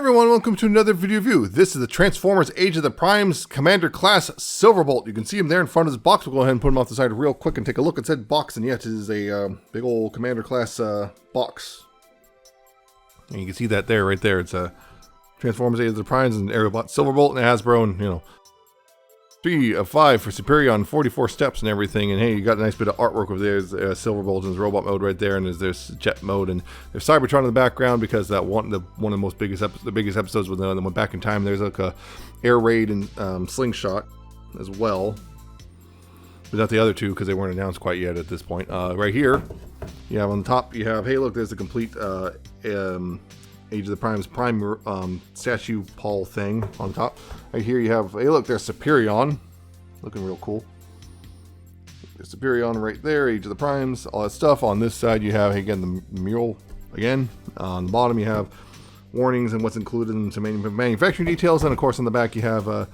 everyone, welcome to another video review. This is the Transformers Age of the Primes Commander Class Silverbolt. You can see him there in front of his box. We'll go ahead and put him off the side real quick and take a look at said box. And yeah, it is a big old Commander Class box. And you can see that there, right there. It's a Transformers Age of the Primes and Aerobot Silverbolt and Hasbro, and 3 of 5 for Superion, 44 steps and everything. And hey, you got a nice bit of artwork over there. There's Silverbolt in his robot mode right there, and there's jet mode, and there's Cybertron in the background because that one of the biggest episodes with them went back in time. There's like a air raid and slingshot as well, but not the other two because they weren't announced quite yet at this point. Right here, you have on the top, you have, hey look, there's the complete Age of the Primes Prime statue Paul thing on top. Right here you have, hey look, there's Superion, looking real cool. There's Superion right there, Age of the Primes, all that stuff. On this side you have, again, the mural again. On the bottom you have warnings and what's included in some manufacturing details, and of course on the back you have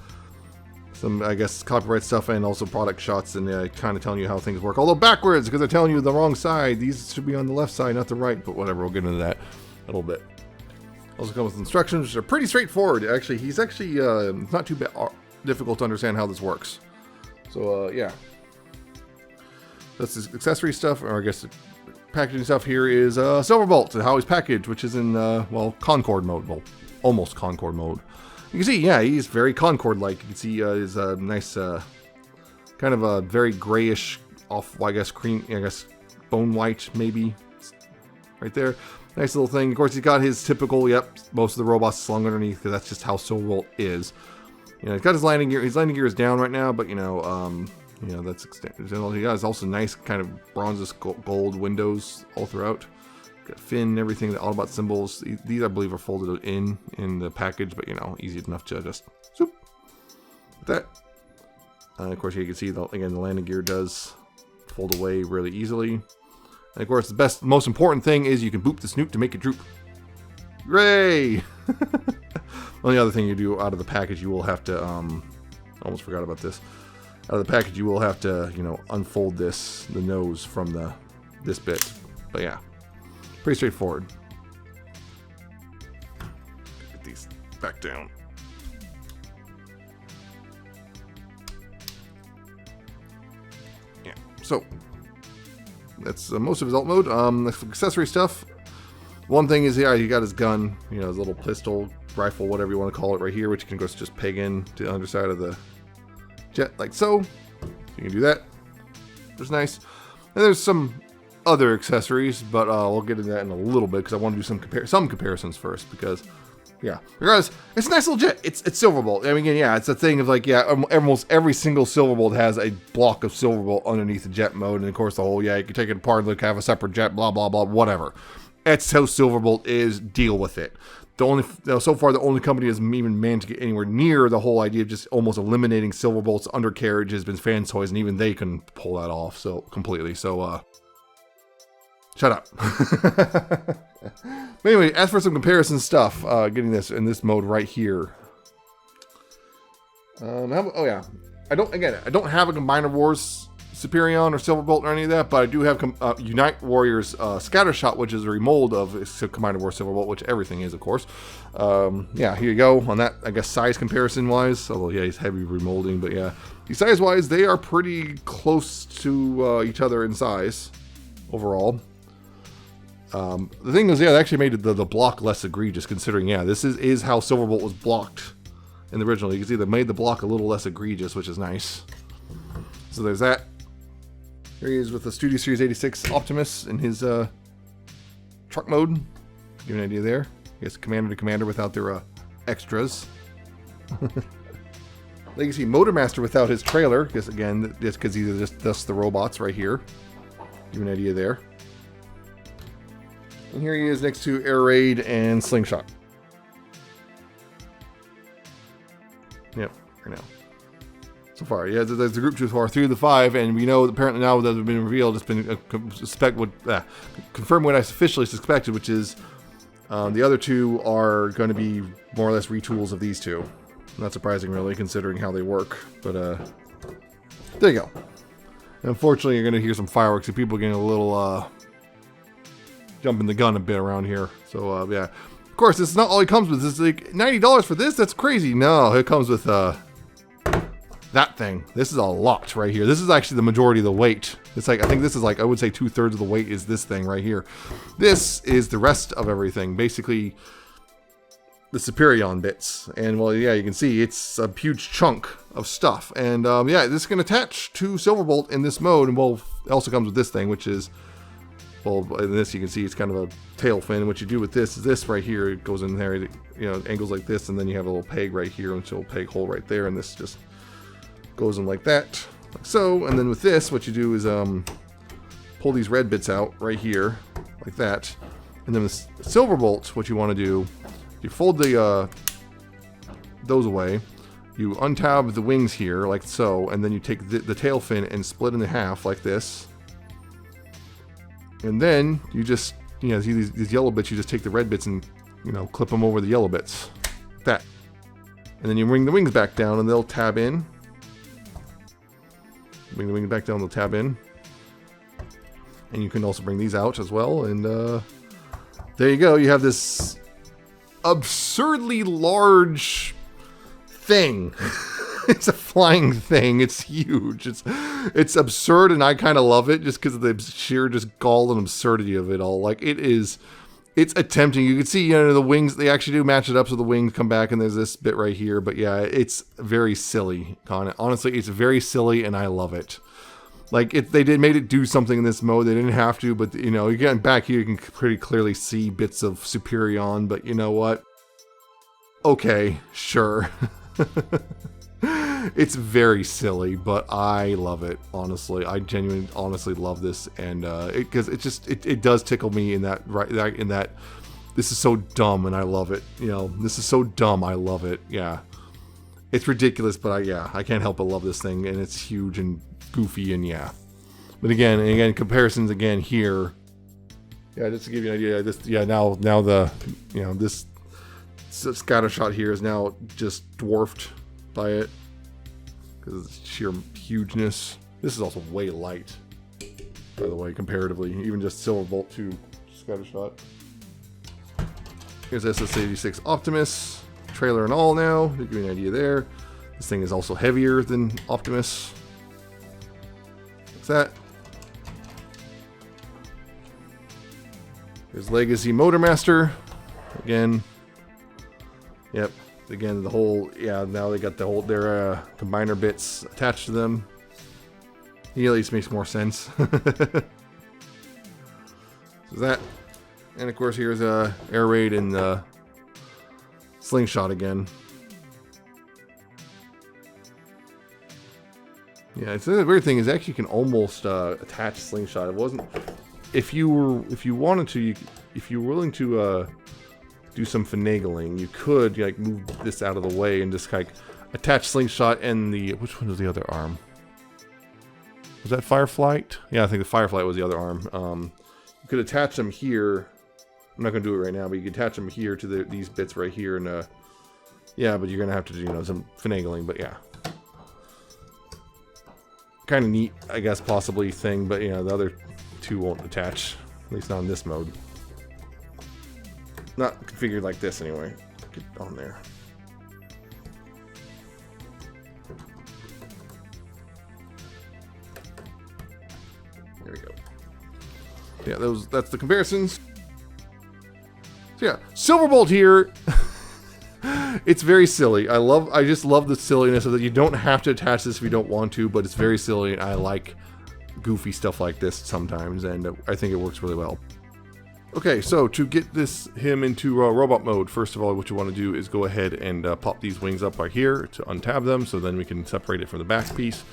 some, I guess, copyright stuff and also product shots, and kind of telling you how things work. Although backwards, because they're telling you the wrong side. These should be on the left side, not the right, but whatever, we'll get into that a little bit. Also comes with instructions, which are pretty straightforward. Actually, he's actually not too difficult to understand how this works. So yeah, that's his accessory stuff, or I guess the packaging stuff. Here is Silverbolt and how he's packaged, which is in well, Concord mode, well, almost Concord mode. You can see, yeah, he's very Concord-like. You can see his nice, kind of a very grayish, off, I guess, cream, I guess, bone white maybe, right there. Nice little thing. Of course, he's got his typical, yep, most of the robots slung underneath, because that's just how Silverbolt is. He's got his landing gear. His landing gear is down right now, but that's extended. He has also nice kind of bronze gold windows all throughout. Got fin and everything. The Autobot symbols. These, I believe, are folded in the package, but easy enough to just zoop that. Of course, you can see the landing gear does fold away really easily. And of course, the most important thing is you can boop the snoot to make it droop. Hooray! Only other thing you do out of the package, you will have to, almost forgot about this. Out of the package, you will have to, unfold the nose from this bit. But yeah, pretty straightforward. Get these back down. Yeah, so that's most of his alt mode. Accessory stuff. One thing is, yeah, he got his gun, his little pistol, rifle, whatever you want to call it, right here, which you can just peg in to the underside of the jet, like so. You can do that. It's nice. And there's some other accessories, but we'll get into that in a little bit because I want to do some comparisons first. Because, yeah, regardless, it's a nice little jet. It's Silverbolt. I mean, yeah, it's a thing of like, yeah, almost every single Silverbolt has a block of Silverbolt underneath the jet mode, and of course the whole, yeah, you can take it apart and like have a separate jet, blah blah blah, whatever. That's how Silverbolt is. Deal with it. So far, the only company that's even managed to get anywhere near the whole idea of just almost eliminating Silverbolt's undercarriage has been Fan Toys, and even they can pull that off so completely. So, shut up. But anyway, as for some comparison stuff, getting this in this mode right here. Oh yeah, I don't have a Combiner Wars Superion or Silverbolt or any of that, but I do have Unite Warriors Scattershot, which is a remold of Combiner Wars Silverbolt, which everything is, of course. Yeah, here you go on that, I guess, size comparison wise. Although, yeah, he's heavy remolding, but yeah, size wise, they are pretty close to each other in size overall. The thing is, yeah, they actually made the block less egregious, considering, yeah, this is how Silverbolt was blocked in the original. You can see they made the block a little less egregious, which is nice. So there's that. Here he is with the Studio Series 86 Optimus in his truck mode. Give you an idea there. I guess commander to commander without their extras. Legacy Motormaster without his trailer. I guess again, just because these are just the robots right here. Give you an idea there. And here he is next to Air Raid and Slingshot. Yep, right now. So far, yeah, there's the group so far, 3 of the 5, and we know apparently now that it's been revealed, it's been confirmed what I officially suspected, which is the other 2 are going to be more or less retools of these 2. Not surprising, really, considering how they work. But there you go. And unfortunately, you're going to hear some fireworks and people getting a little jumping the gun a bit around here. So yeah, course, this is not all it comes with. This is like $90 for this? That's crazy. No, it comes with that thing. This is a lot right here. This is actually the majority of the weight. It's like, I think this is like, I would say 2/3 of the weight is this thing right here. This is the rest of everything. Basically, the Superion bits. And well, yeah, you can see it's a huge chunk of stuff. And yeah, this can attach to Silverbolt in this mode. And well, it also comes with this thing, which is, well, in this you can see it's kind of a tail fin. What you do with this is this right here, it goes in there, you know, angles like this, and then you have a little peg right here, and so a peg hole right there, and this just goes in like that, like so. And then with this, what you do is pull these red bits out right here, like that. And then with Silverbolt, what you want to do, you fold the those away, you untab the wings here, like so, and then you take the tail fin and split in half, like this. And then you just, you know, see these yellow bits, you just take the red bits and, you know, clip them over the yellow bits, like that. And then you bring the wings back down, and they'll tab in. Bring the wings back down, they'll tab in. And you can also bring these out as well. And there you go. You have this absurdly large thing. It's a flying thing. It's huge. It's absurd, and I kind of love it just because of the sheer just gall and absurdity of it all. Like, it's attempting. You can see, you know, the wings, they actually do match it up so the wings come back, and there's this bit right here. But yeah, it's very silly. Honestly, it's very silly, and I love it. Like, they made it do something in this mode. They didn't have to, but, you know, again, back here you can pretty clearly see bits of Superion, but you know what? Okay, sure. It's very silly, but I love it, honestly. I genuinely, honestly love this, and because it does tickle me in that, right, in that this is so dumb and I love it. You know, this is so dumb, I love it. Yeah, it's ridiculous, but I can't help but love this thing, and it's huge and goofy, and yeah. But again, comparisons again here. Yeah, just to give you an idea, this, yeah, now the, you know, this scatter shot here is now just dwarfed by it because of the sheer hugeness. This is also way light, by the way, comparatively. Even just Silverbolt to Scattershot. Here's SS86 Optimus, trailer and all now, to give you an idea there. This thing is also heavier than Optimus. What's that? Here's Legacy Motormaster. Again. Yep. Again, the whole, yeah, now they got the whole, their combiner bits attached to them. He at least makes more sense. So that, and of course here's Air Raid and Slingshot again. Yeah, it's the weird thing is actually you can almost attach Slingshot. It wasn't, if you wanted to, if you were willing to do some finagling, you could like move this out of the way and just like attach Slingshot and the, which one was the other arm? Was that Fireflight? Yeah, I think the Fireflight was the other arm. You could attach them here. I'm not gonna do it right now, but you can attach them here to these bits right here, and yeah, but you're gonna have to do, you know, some finagling. But yeah, kind of neat, I guess, possibly thing. But you know, the other two won't attach, at least not in this mode. Not configured like this anyway. Get on there. There we go. Yeah, that's the comparisons. So yeah, Silverbolt here. It's very silly. I just love the silliness of that. You don't have to attach this if you don't want to, but it's very silly, and I like goofy stuff like this sometimes, and I think it works really well. Okay, so to get him into robot mode, first of all, what you want to do is go ahead and pop these wings up right here to untab them, so then we can separate it from the back piece.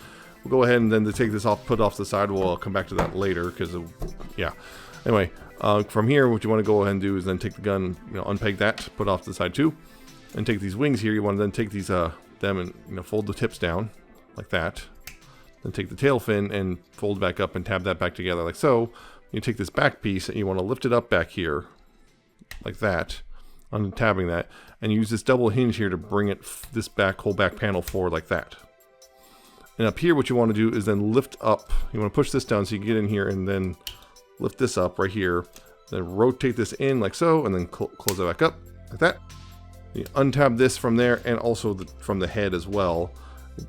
We'll go ahead and then to take this off, put it off to the side. We'll come back to that later because, yeah. Anyway, from here, what you want to go ahead and do is then take the gun, you know, unpeg that, put it off to the side too, and take these wings here. You want to then take these them and, you know, fold the tips down like that. Then take the tail fin and fold it back up and tab that back together like so. You take this back piece and you want to lift it up back here like that, untabbing that, and use this double hinge here to bring it this whole back panel forward like that. And up here, what you want to do is then lift up. You want to push this down so you can get in here and then lift this up right here. Then rotate this in like so, and then close it back up. like that. You untab this from there and also from the head as well.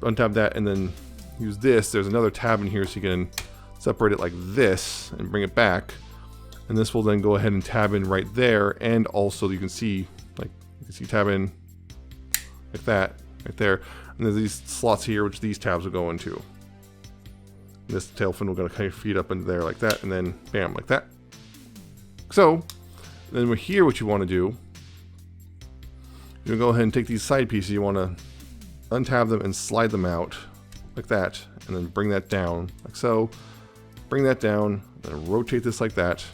Untab that and then use this. There's another tab in here so you can separate it like this and bring it back. And this will then go ahead and tab in right there. And also you can see, like, you can see tab in like that right there. And there's these slots here which these tabs will go into. And this tail fin will go kind of feed up into there like that, and then bam, like that. So then we're here. What you want to do, you're going to go ahead and take these side pieces. You want to untab them and slide them out like that, and then bring that down like so. Bring that down, then rotate this like that.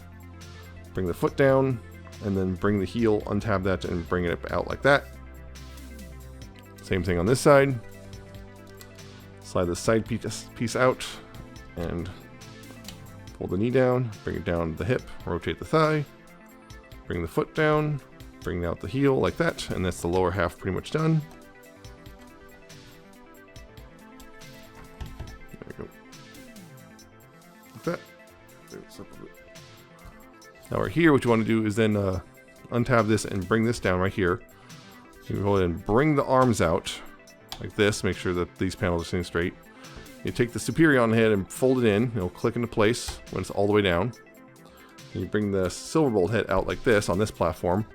Bring the foot down, and then bring the heel, untab that, and bring it out like that. Same thing on this side. Slide the side piece out, and pull the knee down, bring it down to the hip, rotate the thigh, bring the foot down, bring out the heel like that, and that's the lower half pretty much done. There we go. Like that. Now we're here. What you want to do is then untab this and bring this down right here. You can go ahead and bring the arms out like this. Make sure that these panels are sitting straight. You take the superior on the head and fold it in. It'll click into place when it's all the way down. And you bring the Silverbolt head out like this on this platform.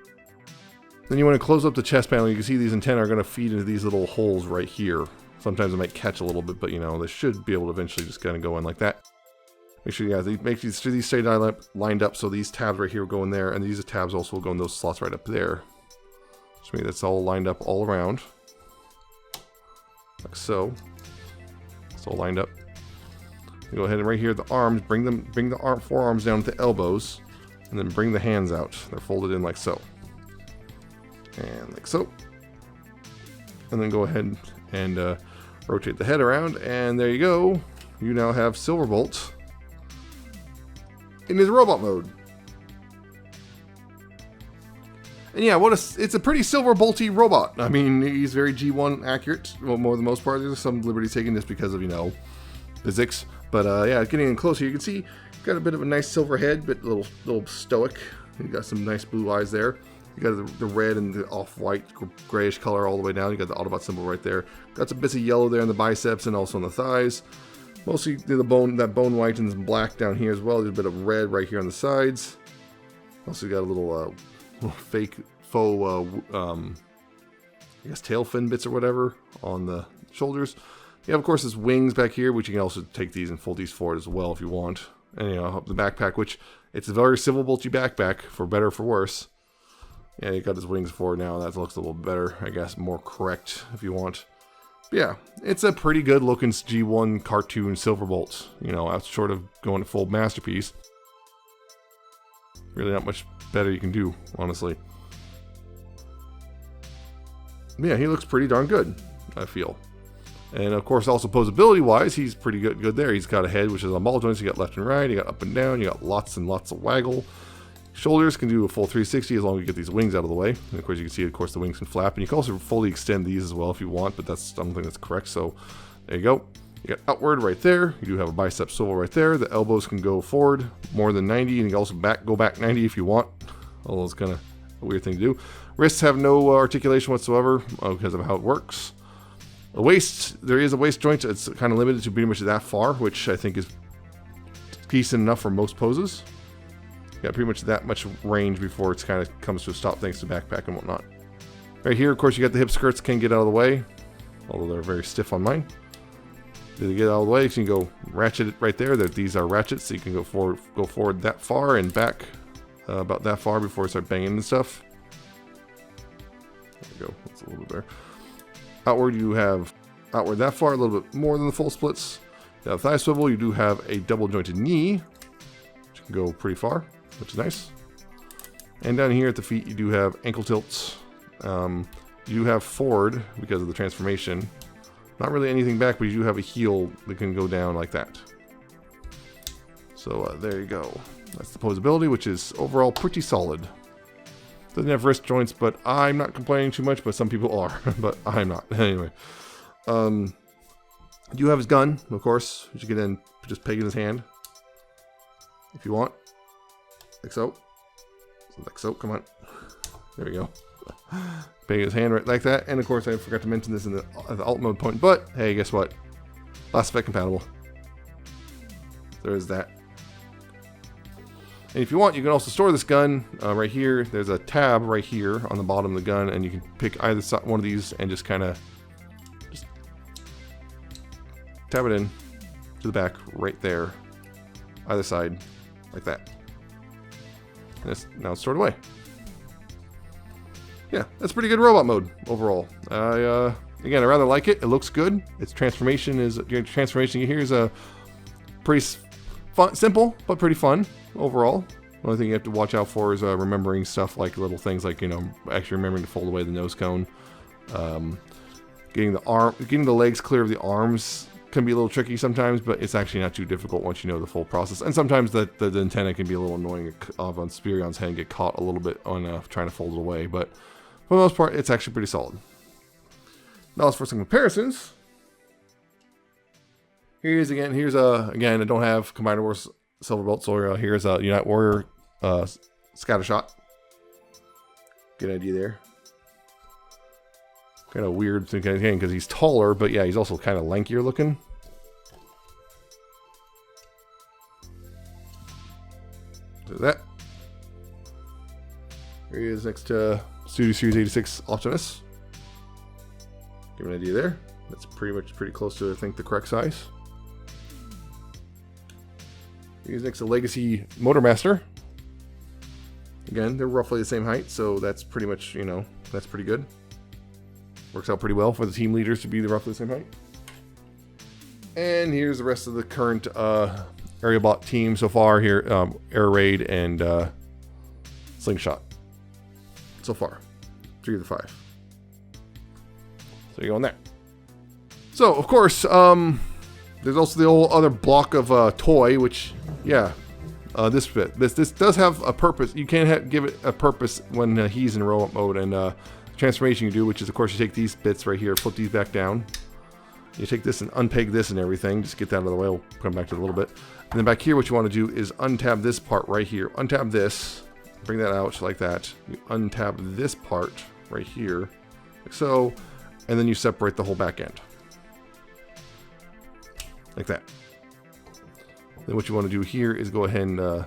Then you want to close up the chest panel. You can see these antennae are going to feed into these little holes right here. Sometimes it might catch a little bit, but you know, they should be able to eventually just kind of go in like that. Make sure you guys make these stay lined up so these tabs right here will go in there, and these tabs also will go in those slots right up there. So maybe that's all lined up all around. Like so. It's all lined up. You go ahead and right here, the arms, bring the forearms down to the elbows, and then bring the hands out. They're folded in like so. And like so. And then go ahead and rotate the head around, and there you go. You now have Silverbolt in his robot mode. And yeah, it's a pretty Silverbolty robot. I mean, he's very G1 accurate, well, more than most part. There's some liberties taken just because of, you know, physics. But yeah, getting in closer, you can see got a bit of a nice silver head, but a little stoic. You got some nice blue eyes there. You got the red and the off-white, grayish color all the way down. You got the Autobot symbol right there. Got some bits of yellow there in the biceps and also on the thighs. Mostly the bone, that bone white and some black down here as well. There's a bit of red right here on the sides. Also got a little fake faux, I guess tail fin bits or whatever on the shoulders. You have, of course, his wings back here, which you can also take these and fold these forward as well if you want. And you know, the backpack, which it's a very Silverbolty backpack, for better or for worse. Yeah, you got his wings forward now. That looks a little better, I guess, more correct if you want. But yeah, it's a pretty good looking G1 cartoon Silverbolt. You know, that's short of going to full masterpiece. Really not much better you can do, honestly. Yeah, he looks pretty darn good, I feel. And of course, also posability wise, he's pretty good there. He's got a head which is on ball joints. You got left and right, you got up and down, you got lots and lots of waggle. Shoulders can do a full 360 as long as you get these wings out of the way. And of course, you can see, of course, the wings can flap. And you can also fully extend these as well if you want, but that's, I don't think that's correct. So there you go. You got outward right there. You do have a bicep swivel right there. The elbows can go forward more than 90, and you can also go back 90 if you want. Although it's kind of a weird thing to do. Wrists have no articulation whatsoever because of how it works. The waist, there is a waist joint. It's kind of limited to pretty much that far, which I think is decent enough for most poses. You got pretty much that much range before it's kind of comes to a stop thanks to backpack and whatnot. Right here, of course, you got the hip skirts can get out of the way, although they're very stiff on mine. They get out of the way, so you can go ratchet it right there. These are ratchets, so you can go forward that far and back about that far before you start banging and stuff. There we go. That's a little bit better. Outward, you have outward that far, a little bit more than the full splits. You have thigh swivel. You do have a double jointed knee, which can go pretty far, which is nice. And down here at the feet, you do have ankle tilts. You do have forward because of the transformation. Not really anything back, but you do have a heel that can go down like that. So there you go. That's the posability, which is overall pretty solid. Doesn't have wrist joints, but I'm not complaining too much, but some people are, but I'm not. Anyway. You do have his gun, of course, which you can then just peg in his hand if you want. Like so. Like so, come on. There we go. Bang his hand right like that. And of course, I forgot to mention this in the alt mode point. But hey, guess what? Last effect compatible. There is that. And if you want, you can also store this gun right here. There's a tab right here on the bottom of the gun, and you can pick either one of these and just kind of tab it in to the back right there, either side, like that. And it's now stored away. Yeah, that's pretty good robot mode overall. Again, I rather like it. It looks good. Its transformation here is a pretty fun, simple but pretty fun overall. The only thing you have to watch out for is remembering stuff like little things like, you know, actually remembering to fold away the nose cone. Getting the legs clear of the arms can be a little tricky sometimes, but it's actually not too difficult once you know the full process. And sometimes the antenna can be a little annoying on Spirion's head and get caught a little bit on trying to fold it away, but for the most part, it's actually pretty solid. Now let's for some comparisons. Here's again, I don't have Combiner Wars Silverbolt, so here's a Unite Warrior Scattershot. Good idea there. Kind of weird thing again because he's taller, but yeah, he's also kind of lankier looking. Do that. Here he is next to Studio Series 86 Optimus. Give me an idea there. That's pretty close to, I think, the correct size. Here's next to Legacy Motormaster. Again, they're roughly the same height, so that's pretty much, you know, that's pretty good. Works out pretty well for the team leaders to be roughly the same height. And here's the rest of the current Aerialbot team so far here. Air Raid and Slingshot. So far. 3 of the 5. So you go on there. So, of course, there's also the whole other block of toy, which, yeah, this bit. This does have a purpose. You can give it a purpose when he's in robot mode, and transformation you do, which is, of course, you take these bits right here, flip these back down. You take this and unpeg this and everything. Just get that out of the way. We'll come back to it a little bit. And then back here, what you want to do is untab this part right here. Untab this. Bring that out like that. You untab this part right here, like so. And then you separate the whole back end. Like that. Then what you want to do here is go ahead and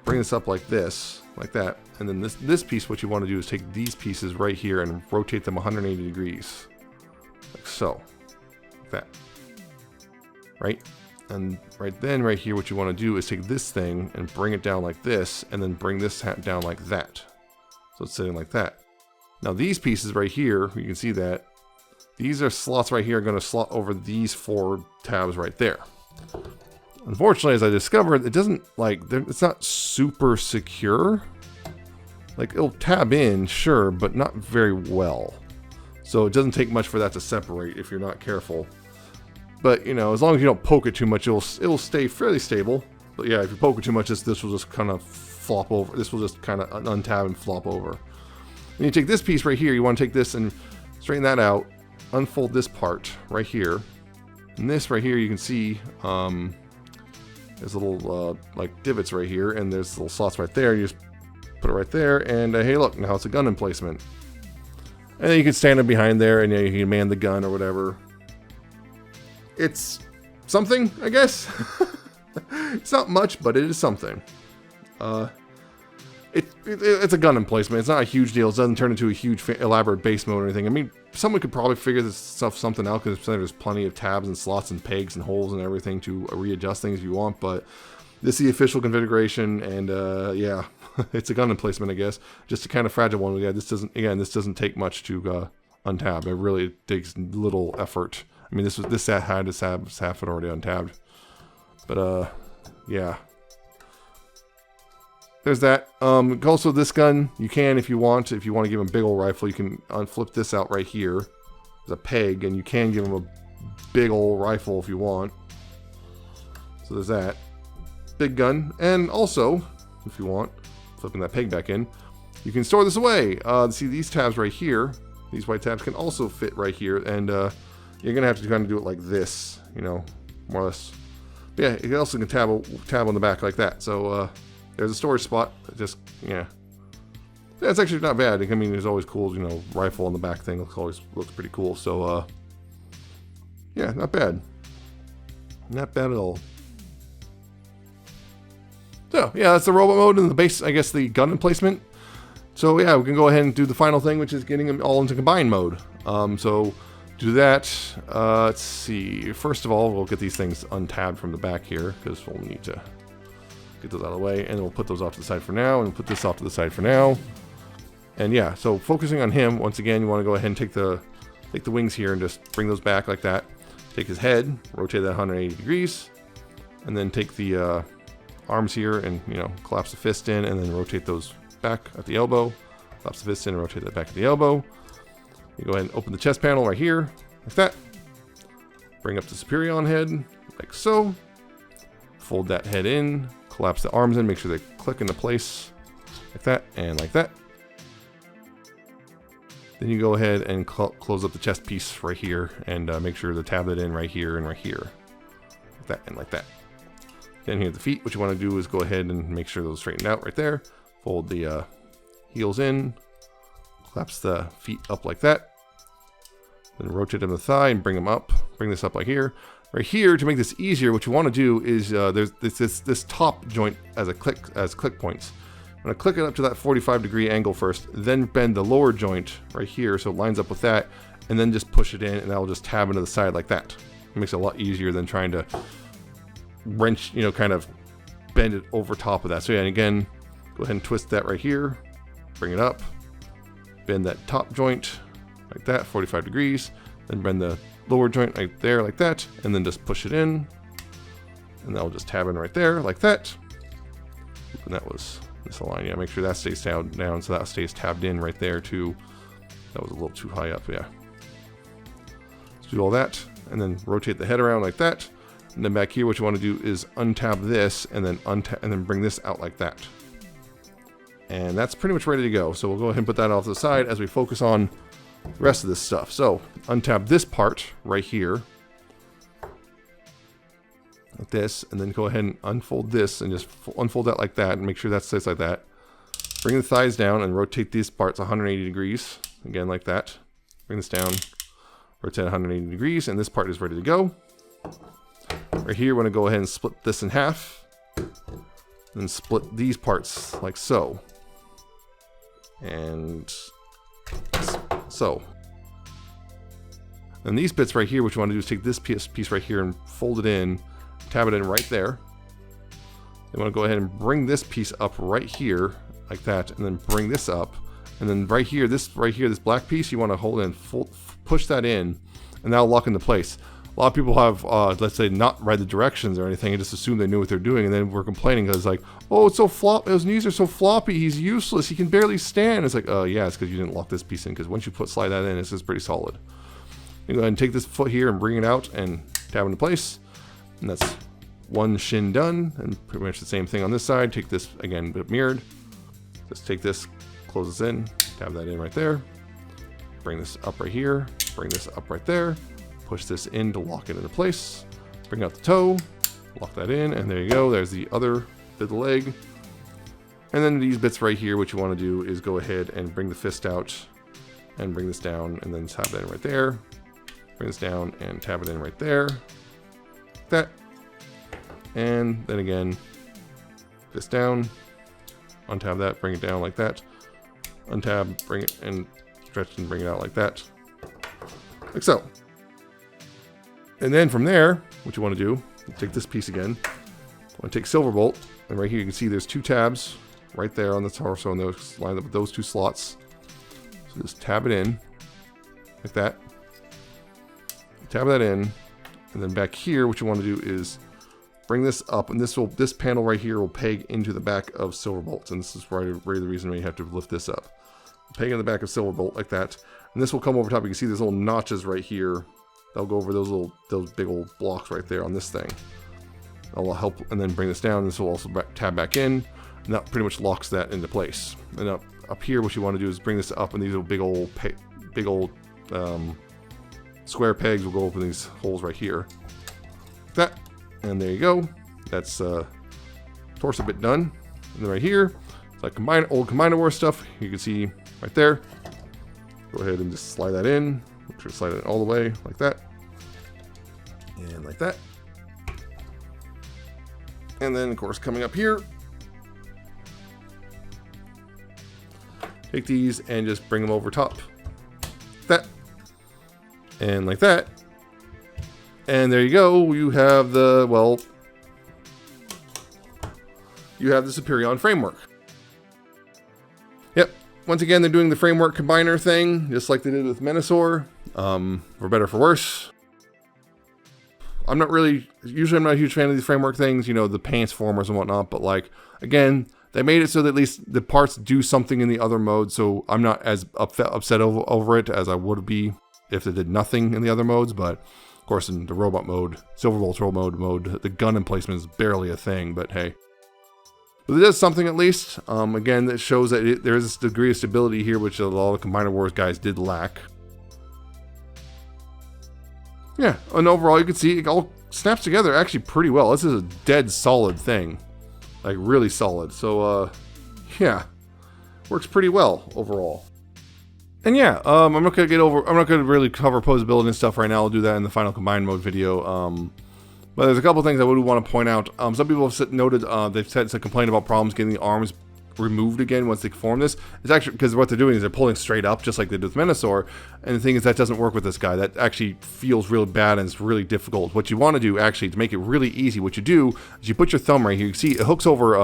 bring this up like this. Like that. And then this piece, what you want to do is take these pieces right here and rotate them 180 degrees. Like so. Like that. Right? And right here, what you want to do is take this thing and bring it down like this, and then bring this down like that. So it's sitting like that. Now these pieces right here, you can see that these are slots right here are going to slot over these 4 tabs right there. Unfortunately, as I discovered, it doesn't it's not super secure. Like, it'll tab in, sure, but not very well. So it doesn't take much for that to separate if you're not careful. But, you know, as long as you don't poke it too much, it'll stay fairly stable. But yeah, if you poke it too much, this will just kind of flop over. This will just kind of untab and flop over. Then you take this piece right here, you want to take this and straighten that out, unfold this part right here. And this right here, you can see there's little like divots right here, and there's little slots right there. You just put it right there, and hey, look, now it's a gun emplacement. And then you can stand it behind there, and you can man the gun or whatever. It's something, I guess. It's not much, but it is something. It's a gun emplacement. It's not a huge deal. It doesn't turn into a huge elaborate base mode or anything. I mean, someone could probably figure this something out because there's plenty of tabs and slots and pegs and holes and everything to readjust things if you want. But this is the official configuration, and yeah, it's a gun emplacement, I guess. Just a kind of fragile one. Yeah, this doesn't take much to untab. It really takes little effort. I mean, this had this half it already untabbed. But yeah. There's that. Also, this gun, you can, if you want to give him a big old rifle, you can unflip this out right here. There's a peg, and you can give him a big old rifle if you want. So there's that. Big gun. And also, if you want, flipping that peg back in, you can store this away. See, these tabs right here, these white tabs can also fit right here, and you're going to have to kind of do it like this, you know, more or less. But yeah, you also can tab on the back like that. So, there's a storage spot. Just, yeah. Yeah, it's actually not bad. I mean, there's always cool, you know, rifle on the back thing. Looks pretty cool. So, yeah, not bad. Not bad at all. So, yeah, that's the robot mode and the base, I guess, the gun emplacement. So, yeah, we can go ahead and do the final thing, which is getting them all into combined mode. So, do that. Let's see. First of all, we'll get these things untabbed from the back here, because we'll need to get those out of the way. And we'll put those off to the side for now, and put this off to the side for now. And yeah, so focusing on him, once again, you want to go ahead and take the wings here and just bring those back like that. Take his head, rotate that 180 degrees, and then take the arms here and, you know, collapse the fist in, and then rotate those back at the elbow. Collapse the fist in and rotate that back at the elbow. You go ahead and open the chest panel right here, like that. Bring up the Superion head, like so. Fold that head in, collapse the arms in, make sure they click into place, like that, and like that. Then you go ahead and close up the chest piece right here and make sure to tab it in right here and right here. Like that and like that. Then here at the feet, what you want to do is go ahead and make sure those straightened out right there. Fold the heels in, collapse the feet up like that. Then rotate them to the thigh and bring them up. Bring this up like here. Right here, to make this easier, what you want to do is there's this top joint as click points. I'm going to click it up to that 45-degree angle first, then bend the lower joint right here so it lines up with that, and then just push it in, and that'll just tab into the side like that. It makes it a lot easier than trying to wrench, you know, kind of bend it over top of that. So yeah, and again, go ahead and twist that right here, bring it up, bend that top joint like that, 45 degrees, then bend the lower joint right there like that, and then just push it in, and that'll just tab in right there like that. And that was misaligned. Yeah, make sure that stays down so that stays tabbed in right there too. That was a little too high up. Yeah. Let's do all that, and then rotate the head around like that. And then back here, what you want to do is untab this, and then bring this out like that. And that's pretty much ready to go. So we'll go ahead and put that off to the side as we focus on the rest of this stuff. So untab this part right here, like this, and then go ahead and unfold this and just unfold that like that and make sure that stays like that. Bring the thighs down and rotate these parts 180 degrees, again like that. Bring this down, rotate 180 degrees, and this part is ready to go. Right here, we're going to go ahead and split this in half, then split these parts like so, and so. And these bits right here, what you want to do is take this piece right here and fold it in, tab it in right there. You want to go ahead and bring this piece up right here like that, and then bring this up, and then right here, this black piece, you want to hold and push that in, and that'll lock into place. A lot of people have, let's say, not read the directions or anything and just assume they knew what they're doing, and then we're complaining because like, oh, it's so his knees are so floppy, he's useless, he can barely stand. It's like, yeah, it's because you didn't lock this piece in, because once you slide that in, it's just pretty solid. You go ahead and take this foot here and bring it out and tab into place, and that's one shin done. And pretty much the same thing on this side. Take this again, but mirrored. Just take this, close this in, tab that in right there. Bring this up right here. Bring this up right there. Push this in to lock it into place. Bring out the toe, lock that in, and there you go. There's the other bit of the leg. And then these bits right here, what you want to do is go ahead and bring the fist out and bring this down, and then tab that in right there. Bring this down and tab it in right there. Like that. And then again, this down, untab that, bring it down like that. Untab, bring it, and stretch and bring it out like that. Like so. And then from there, what you want to do, take this piece again. You want to take Silverbolt, and right here you can see there's two tabs right there on the torso, and those lined up with those two slots. So just tab it in, like that. Tab that in, and then back here, what you want to do is bring this up, and this panel right here will peg into the back of Silverbolt, and this is really the reason why you have to lift this up. Peg in the back of Silverbolt like that, and this will come over top. You can see there's little notches right here. That'll go over those big old blocks right there on this thing. That'll help, and then bring this down. This will also tab back in, and that pretty much locks that into place. And up here, what you want to do is bring this up, and these are big old square pegs will go open these holes right here. Like that, and there you go. That's torso bit done. And then right here, like old Combiner Wars stuff. You can see right there. Go ahead and just slide that in. Make sure to slide it all the way like that. And like that. And then, of course, coming up here, take these and just bring them over top. Like that. And like that. And there you go. You have the, well, you have the Superion framework. Yep. Once again, they're doing the framework combiner thing, just like they did with Menasor. For better or for worse. Usually I'm not a huge fan of these framework things, you know, the pants formers and whatnot, but like, again, they made it so that at least the parts do something in the other modes, so I'm not as upset over it as I would be if they did nothing in the other modes, but of course in the robot mode, Silverbolt robot mode, the gun emplacement is barely a thing, but hey. But it does something at least. Again, that shows that there is this degree of stability here, which a lot of Combiner Wars guys did lack. Yeah, and overall you can see it all snaps together actually pretty well. This is a dead solid thing. Like really solid. So yeah. Works pretty well overall. And yeah, I'm not gonna really cover posability and stuff right now. I'll do that in the final combined mode video. But there's a couple things I would want to point out. Some people have noted they've said some complaint about problems getting the arms removed again once they form this. It's actually because what they're doing is they're pulling straight up just like they did with Menasor, and the thing is that doesn't work with this guy. That actually feels really bad and it's really difficult. What you want to do actually to make it really easy, what you do is you put your thumb right here. You see it hooks over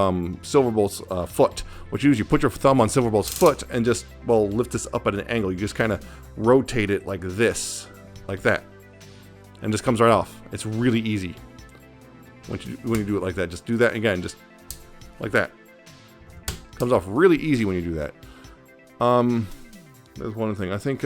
Silverbolt's foot. What you do is you put your thumb on Silverbolt's foot and just, well, lift this up at an angle. You just kind of rotate it like this, like that, and just comes right off. It's really easy when you do it like that. Just do that again, just like that. Comes off really easy when you do that. There's one thing. I think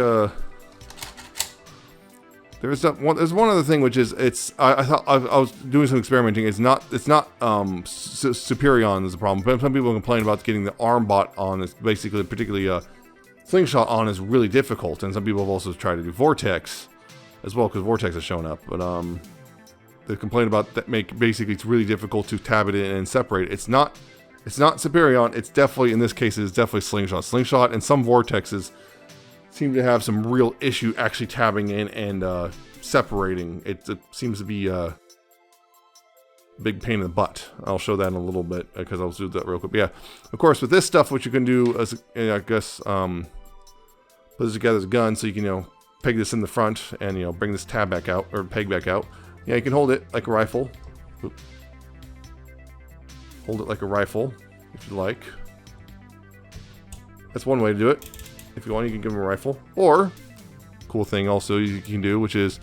there's one other thing, which is I thought I was doing some experimenting. It's not Superion is the problem. But some people complain about getting the arm bot on. It's basically particularly slingshot on is really difficult, and some people have also tried to do Vortex as well because Vortex has shown up. But they complain about that. Basically it's really difficult to tab it in and separate. It's not Superion. It's definitely, in this case, it's definitely Slingshot. Slingshot and some Vortexes seem to have some real issue actually tabbing in and separating. It seems to be a big pain in the butt. I'll show that in a little bit because I'll do that real quick. But yeah, of course, with this stuff, what you can do is, I guess, put this together as a gun, so you can, peg this in the front and, bring this tab back out, or peg back out. Yeah, you can hold it like a rifle. Oop. Hold it like a rifle, if you like. That's one way to do it. If you want, you can give them a rifle. Or, cool thing also you can do, which is,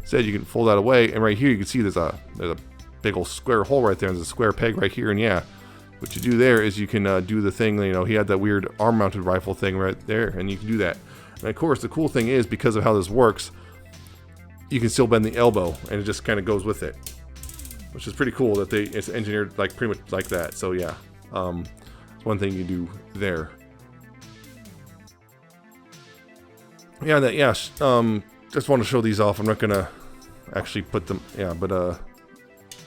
instead you can fold that away, and right here you can see there's a big old square hole right there, and there's a square peg right here, and yeah, what you do there is you can do the thing, he had that weird arm-mounted rifle thing right there, and you can do that. And of course, the cool thing is, because of how this works, you can still bend the elbow, and it just kind of goes with it. Which is pretty cool that it's engineered like pretty much like that. So yeah, it's one thing you do there. Yeah, just want to show these off. I'm not gonna actually put them. Yeah, but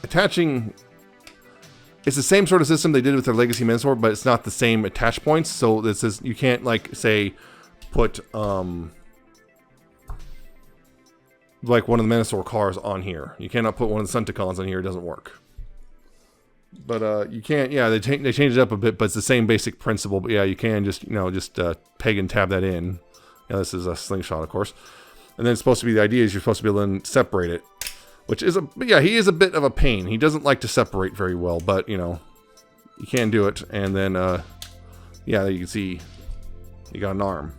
attaching. It's the same sort of system they did with their Legacy Menasor, but it's not the same attach points. So this is, you can't like say put like one of the Menasor cars on here. You cannot put one of the Senticons on here. It doesn't work. But you can't. Yeah, they changed it up a bit, but it's the same basic principle. But yeah, you can just peg and tab that in. Yeah, this is a slingshot, of course. And then it's supposed to be, the idea is you're supposed to be able to separate it, which is he is a bit of a pain. He doesn't like to separate very well, but you can do it. And then yeah, you can see you got an arm,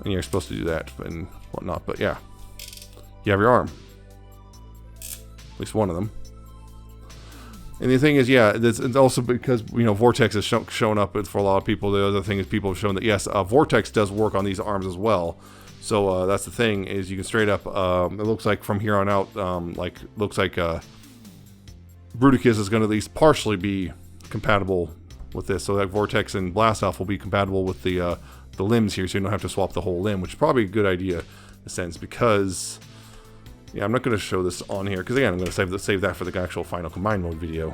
and you're supposed to do that and whatnot. But yeah. You have your arm. At least one of them. And the thing is, yeah, it's also because, Vortex has shown up for a lot of people. The other thing is people have shown that, yes, Vortex does work on these arms as well. So that's the thing, is you can straight up, it looks like from here on out, looks like Bruticus is going to at least partially be compatible with this. So that Vortex and Blast Off will be compatible with the limbs here, so you don't have to swap the whole limb, which is probably a good idea in a sense, because... Yeah, I'm not going to show this on here, because again, I'm going to save that for the actual final combined mode video.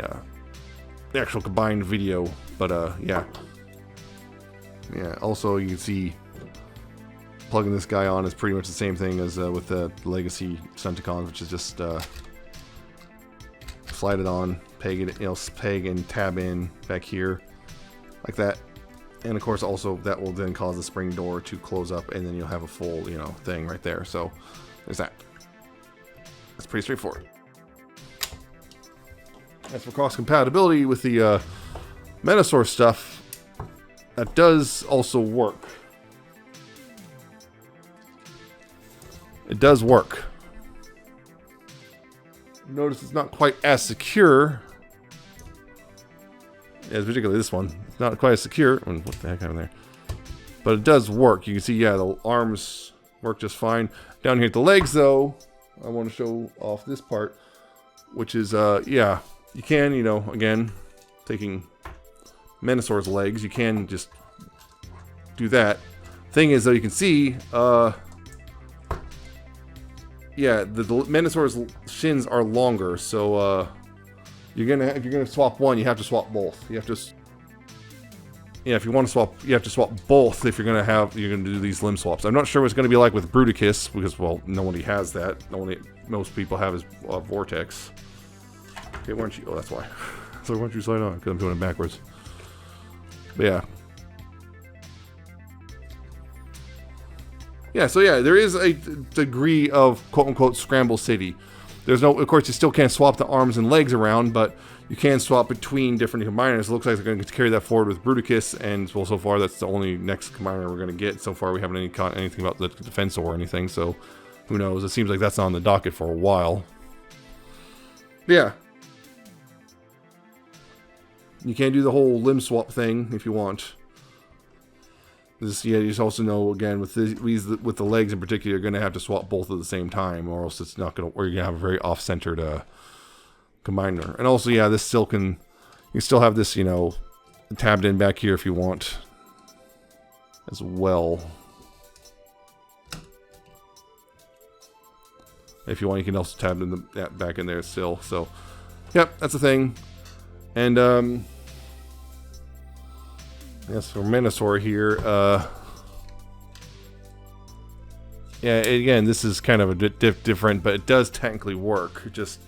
Yeah. the actual combined video. But yeah. Yeah, also you can see plugging this guy on is pretty much the same thing as with the Legacy Stunticons, which is just slide it on, peg it, peg and tab in back here, like that. And of course also that will then cause the spring door to close up, and then you'll have a full, thing right there. So there's that. It's pretty straightforward. As for cross compatibility with the Menasor stuff, that does also work. It does work. Notice it's not quite as secure as particularly this one. It's not quite as secure. What the heck happened there? But it does work. You can see, yeah, the arms work just fine. Down here at the legs, though, I want to show off this part, which is, yeah, you can, again, taking Menasor's legs, you can just do that. Thing is, though, you can see, yeah, the Menasor's shins are longer, so if you're gonna swap one, you have to swap both. You have to, yeah, if you want to swap, you have to swap both if you're gonna do these limb swaps. I'm not sure what it's gonna be like with Bruticus, because, well, nobody has that. Most people have is Vortex. Okay, why don't you? Oh, that's why. So why don't you slide on? Because I'm doing it backwards. But yeah. Yeah, so yeah, there is a degree of quote-unquote Scramble City. There's no, of course, you still can't swap the arms and legs around, but you can swap between different combiners. It looks like they're going to carry that forward with Bruticus, and well, so far that's the only next combiner we're going to get. So far we haven't anything about the Defensor or anything, so who knows? It seems like that's on the docket for a while. But yeah. You can do the whole limb swap thing if you want. This, yeah, you just also know, again, with with the legs in particular, you're going to have to swap both at the same time, or else it's not going to, or you're going to have a very off-centered combiner. And also, yeah, this still can, you can still have this, tabbed in back here if you want as well. If you want, you can also tab in that back in there still. So, yep, that's a thing. And, yes, for Menasor here, yeah, again, this is kind of a bit different, but it does technically work. Just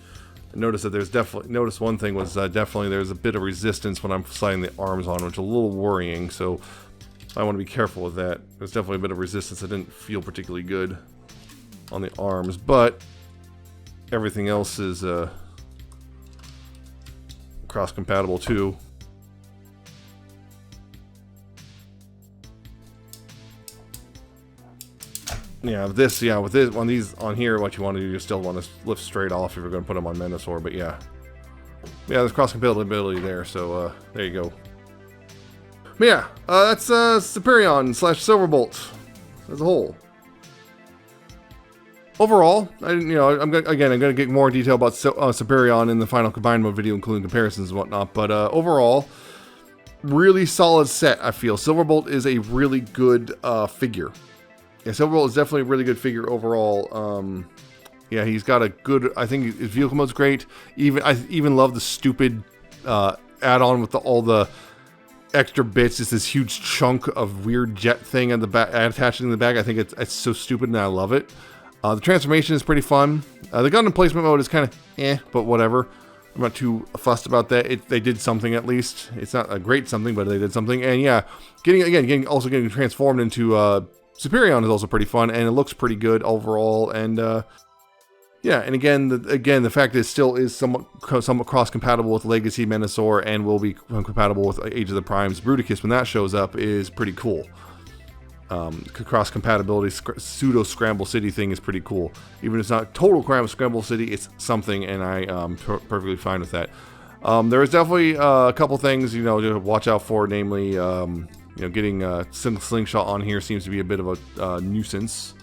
notice that there's definitely, one thing was definitely there's a bit of resistance when I'm sliding the arms on, which is a little worrying, so I want to be careful with that. There's definitely a bit of resistance that didn't feel particularly good on the arms, but everything else is cross-compatible too. Yeah, with this on these on here, what you want to do, you still want to lift straight off if you're going to put them on Menasor. But yeah, there's cross compatibility there. So there you go. But yeah, that's Superion / Silverbolt as a whole. Overall, I'm going to get more detail about Superion in the final combined mode video, including comparisons and whatnot. But overall, really solid set. I feel Silverbolt is a really good figure. Yeah, Silverbolt is definitely a really good figure overall. Yeah, he's got a good, I think his vehicle mode's great. I even love the stupid add-on with all the extra bits. It's this huge chunk of weird jet thing at the back, attaching in the back. I think it's so stupid and I love it. The transformation is pretty fun. The gun emplacement mode is kind of but whatever. I'm not too fussed about that. They did something at least. It's not a great something, but they did something. And yeah, getting transformed into Superion is also pretty fun, and it looks pretty good overall. And yeah, and again, the fact that it still is somewhat cross-compatible with Legacy Menasor and will be compatible with Age of the Primes Bruticus when that shows up is pretty cool. Cross-compatibility pseudo Scramble City thing is pretty cool. Even if it's not total Scramble City, it's something, and I'm perfectly fine with that. There is definitely a couple things to watch out for, namely. Getting Slingshot on here seems to be a bit of a nuisance.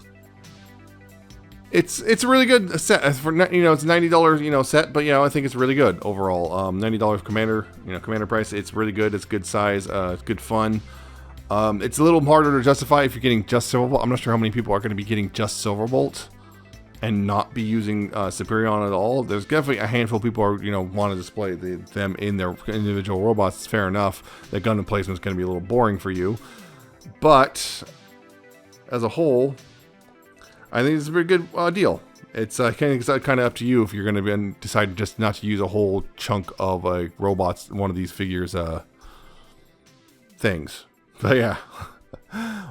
It's a really good set for it's a $90 set, but I think it's really good overall. $90 commander price. It's really good. It's good size. It's good fun. It's a little harder to justify if you're getting just Silverbolt. I'm not sure how many people are going to be getting just Silverbolt. and not be using Superion at all. There's definitely a handful of people who are, want to display them in their individual robots. It's fair enough. The gun placement is going to be a little boring for you, but as a whole, I think it's a pretty good deal. It's kind of up to you if you're going to decide just not to use a whole chunk of robots, one of these figures things. But yeah.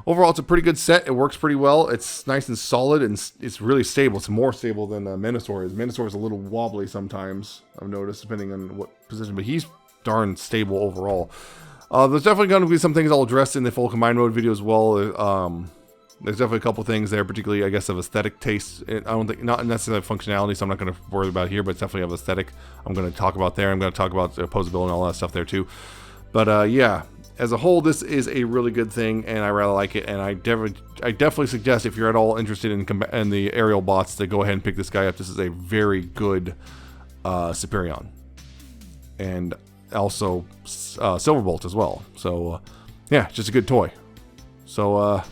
Overall, it's a pretty good set. It works pretty well. It's nice and solid, and it's really stable. It's more stable than Menasor is. Menasor is a little wobbly sometimes, I've noticed, depending on what position, but he's darn stable overall. There's definitely going to be some things I'll address in the full combined mode video as well. There's definitely a couple things there, particularly, I guess, of aesthetic taste. I don't think, not necessarily functionality, so I'm not going to worry about it here, but it's definitely of aesthetic. I'm going to talk about there. I'm going to talk about opposability and all that stuff there too. But yeah. As a whole, this is a really good thing, and I rather like it. And I definitely suggest, if you're at all interested in the aerial bots, to go ahead and pick this guy up. This is a very good Superion, and also Silverbolt as well. So yeah, just a good toy. So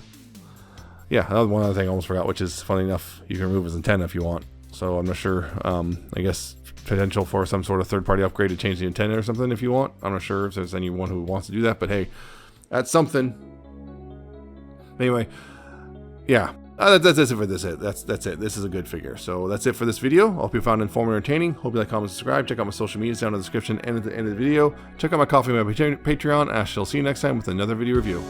yeah, one other thing I almost forgot, which is funny enough, you can remove his antenna if you want. So I'm not sure. I guess potential for some sort of third-party upgrade to change the antenna or something if you want. I'm not sure if there's anyone who wants to do that, but hey, that's something. Anyway, yeah, that's it for this. That's it. This is a good figure. So that's it for this video. I hope you found it informative and entertaining. Hope you like, comment, subscribe. Check out my social medias down in the description and at the end of the video. Check out my Coffee, my Patreon. I shall see you next time with another video review.